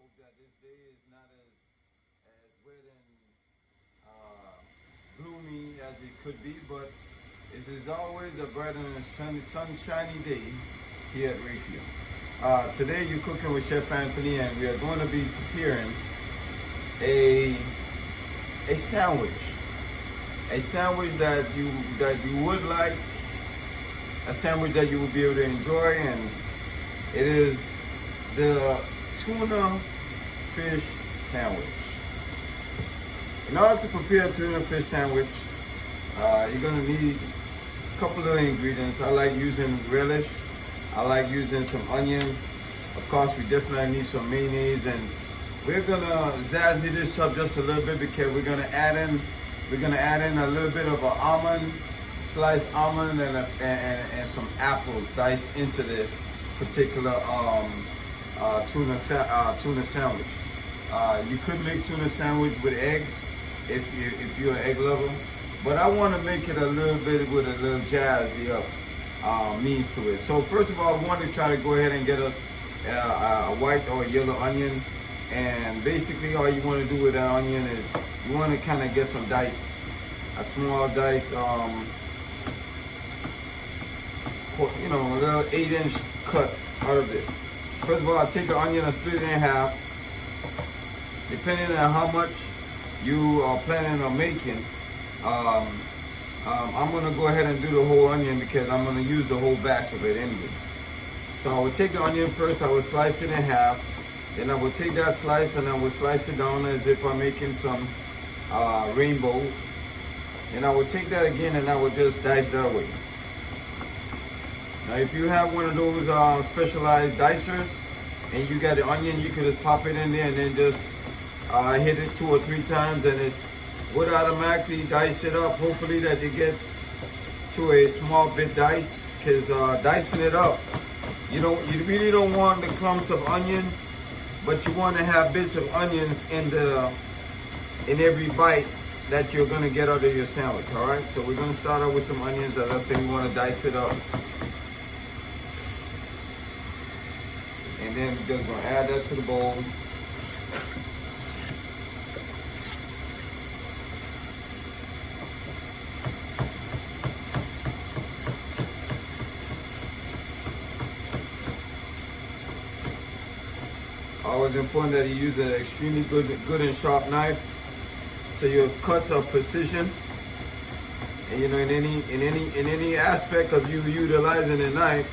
hope that this day is not as wet and gloomy as it could be, but this is always a bright and sunshiny day here at Rayfield. Today you're cooking with Chef Anthony, and we are going to be preparing a sandwich. A sandwich that you would like, a sandwich that you will be able to enjoy, and it is the tuna fish sandwich. In order to prepare a tuna fish sandwich, you're gonna need a couple of ingredients. I like using relish. I like using some onions. Of course, we definitely need some mayonnaise, and we're gonna zazzy this up just a little bit because we're gonna add in a little bit of an almond, sliced almond, and some apples diced into this particular tuna sandwich. You could make tuna sandwich with eggs if you're an egg lover, but I want to make it a little bit with a little jazzy up means to it. So first of all, I want to try to go ahead and get us a white or yellow onion, and basically all you want to do with that onion is you want to kind of get some dice, a small dice, a little 8-inch cut out of it. First of all, I take an onion and split it in half. Depending on how much you are planning on making, I'm going to go ahead and do the whole onion because I'm going to use the whole batch of it anyway. So I would take the onion first, I would slice it in half. Then I would take that slice and I would slice it down as if I'm making some rainbows. And I would take that again and I would just dice that away. Now if you have one of those specialized dicers and you got the onion, you can just pop it in there and then just hit it 2 or 3 times, and it would automatically dice it up. Hopefully that it gets to a small bit diced, because dicing it up, you really don't want the clumps of onions, but you want to have bits of onions in every bite that you're going to get out of your sandwich. All right, so we're going to start out with some onions. As I said, we want to dice it up, and then we're just going to add that to the bowl. Always important that you use an extremely good and sharp knife, so your cuts are precision. And in any aspect of you utilizing a knife,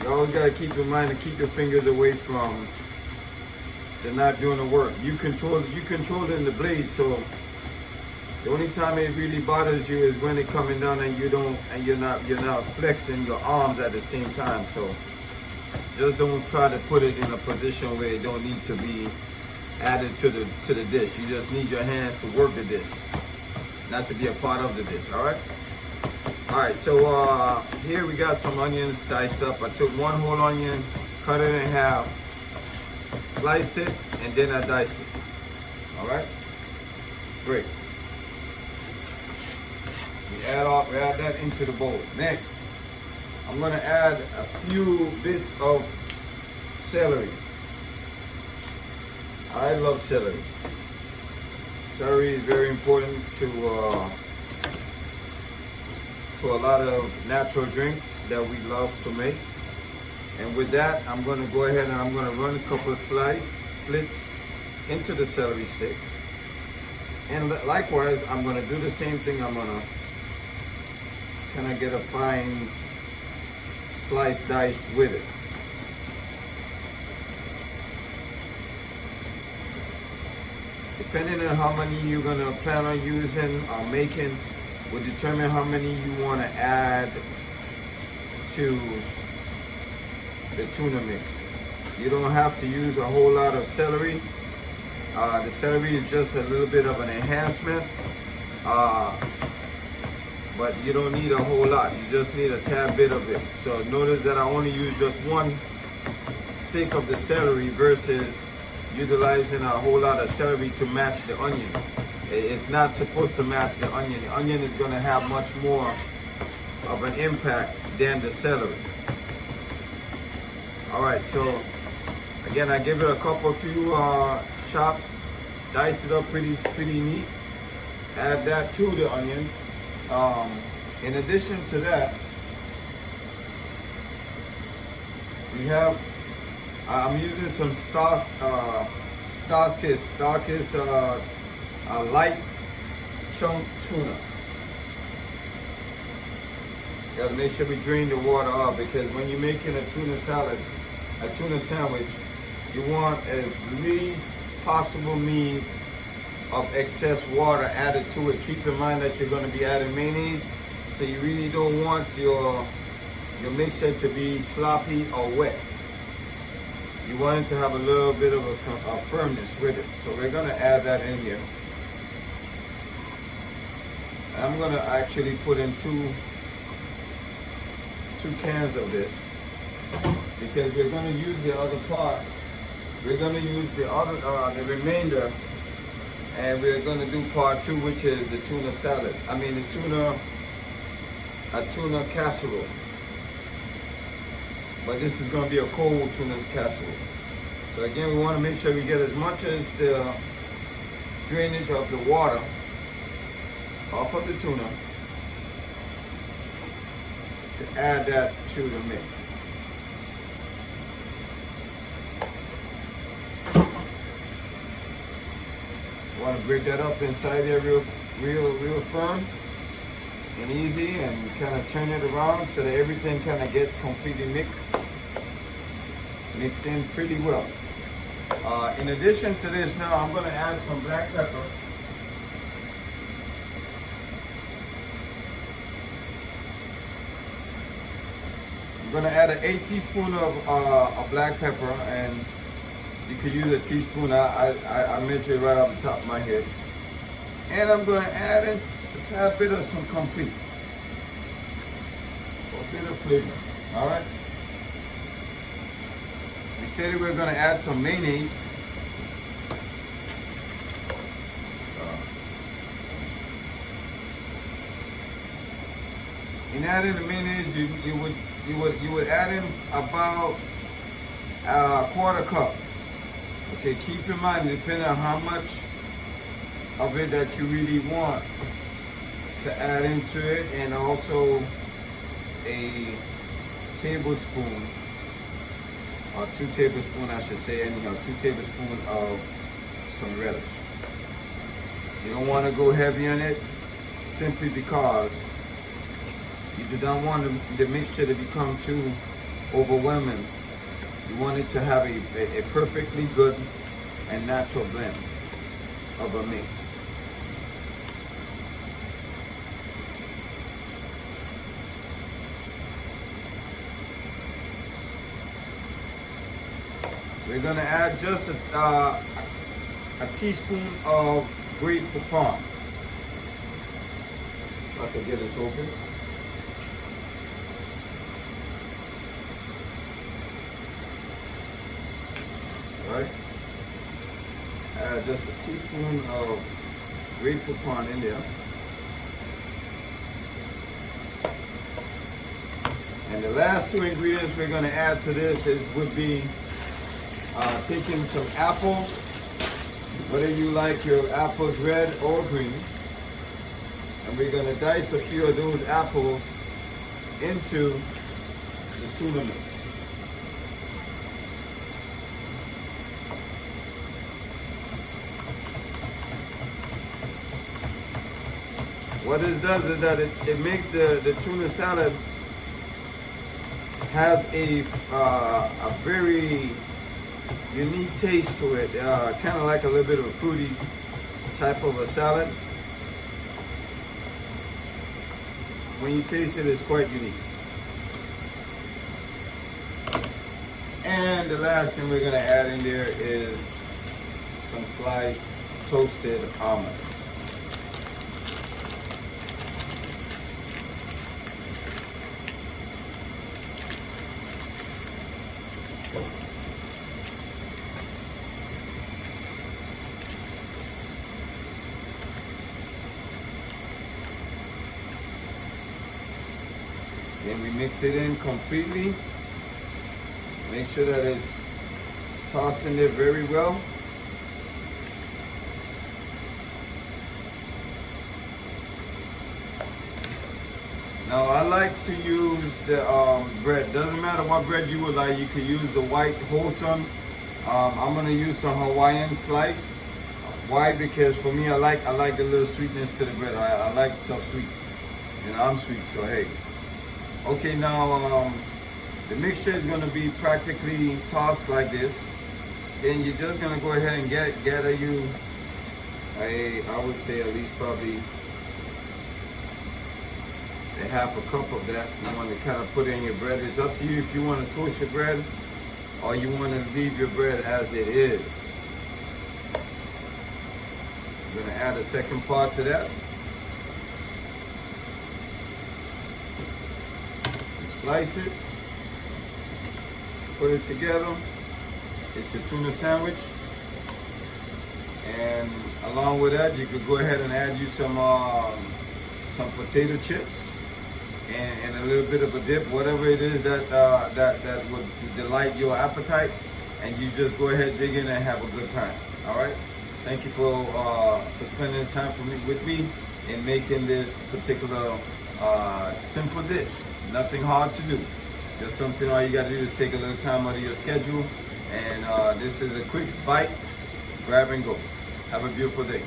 you always got to keep in mind to keep your fingers away from the knife doing the work. You controlling the blade, so the only time it really bothers you is when it's coming down and you're not flexing your arms at the same time. So just don't try to put it in a position where it don't need to be added to the dish. You just need your hands to work the dish, not to be a part of the dish. All right, so here we got some onions diced up. I took one whole onion, cut it in half, sliced it, and then I diced it. All right, great. We add that into the bowl. Next, I'm going to add a few bits of celery. I love celery. Celery is very important to a lot of natural drinks that we love to make. And with that, I'm going to go ahead and I'm going to run a couple of slits into the celery stick. And likewise, I'm going to do the same thing. I'm going to kind of get a fine slice dice with it. Depending on how many you're going to plan on using or making will determine how many you want to add to the tuna mix. You don't have to use a whole lot of celery. The celery is just a little bit of an enhancement. But you don't need a whole lot. You just need a tad bit of it. So notice that I only use just one stick of the celery versus utilizing a whole lot of celery to match the onion. It's not supposed to match the onion. The onion is going to have much more of an impact than the celery. All right, so again, I give it a few chops, dice it up pretty neat. Add that to the onions. In addition to that, we have, I'm using some Starkist light chunk tuna. Gotta make sure we drain the water off, because when you're making a tuna salad, a tuna sandwich, you want as least possible means of excess water added to it. Keep in mind that you're gonna be adding mayonnaise, so you really don't want your mixture to be sloppy or wet. You want it to have a little bit of a firmness with it. So we're gonna add that in here. And I'm gonna actually put in two cans of this, because we're gonna use the other part. We're gonna use the remainder, and we're gonna do part 2, which is the tuna salad. I mean a tuna casserole. But this is gonna be a cold tuna casserole. So again, we wanna make sure we get as much as the drainage of the water off of the tuna to add that to the mix. You want to break that up inside there real firm and easy, and kind of turn it around so that everything kind of gets completely mixed in pretty well. In addition to this, now I'm going to add some black pepper. I'm going to add an 8 teaspoons of black pepper, and you could use a teaspoon. I measure it right off the top of my head. And I'm going to add in a tad bit of some complete, a bit of flavor. All right. Instead, we're going to add some mayonnaise. In adding the mayonnaise, you would add in about a quarter cup. Okay, keep in mind, depending on how much of it that you really want to add into it, and also a tablespoon, or 2 tablespoons, I should say, anyhow, 2 tablespoons of some relish. You don't want to go heavy on it, simply because you do not want the mixture to become too overwhelming. You want it to have a perfectly good and natural blend of a mix. We're gonna add just a teaspoon of grated pecan. I can get this open. Right? Add just a teaspoon of grated pecan in there. And the last 2 ingredients we're going to add to this would be taking some apples, whether you like your apples red or green. And we're going to dice a few of those apples into the tuna mix. What this does is that it makes the tuna salad has a very unique taste to it, kind of like a little bit of a fruity type of a salad. When you taste it, it's quite unique. And the last thing we're going to add in there is some sliced toasted almond. Then we mix it in completely. Make sure that it's tossed in there very well. Now I like to use the bread. Doesn't matter what bread you would like. You could use the white wholesome. I'm gonna use some Hawaiian slice. Why? Because for me, I like a little sweetness to the bread. I like stuff sweet, and I'm sweet, so hey. Okay, now the mixture is gonna be practically tossed like this. Then you're just gonna go ahead and gather you I would say at least probably a half a cup of that. You want to kind of put in your bread. It's up to you if you want to toast your bread or you want to leave your bread as it is. I'm going to add a second part to that. Slice it, put it together. It's a tuna sandwich. And along with that, you could go ahead and add you some potato chips and a little bit of a dip, whatever it is that would delight your appetite. And you just go ahead, dig in, and have a good time. All right. Thank you for spending time with me in making this particular simple dish. Nothing hard to do. Just something all you got to do is take a little time out of your schedule. And this is a quick bite, grab and go. Have a beautiful day.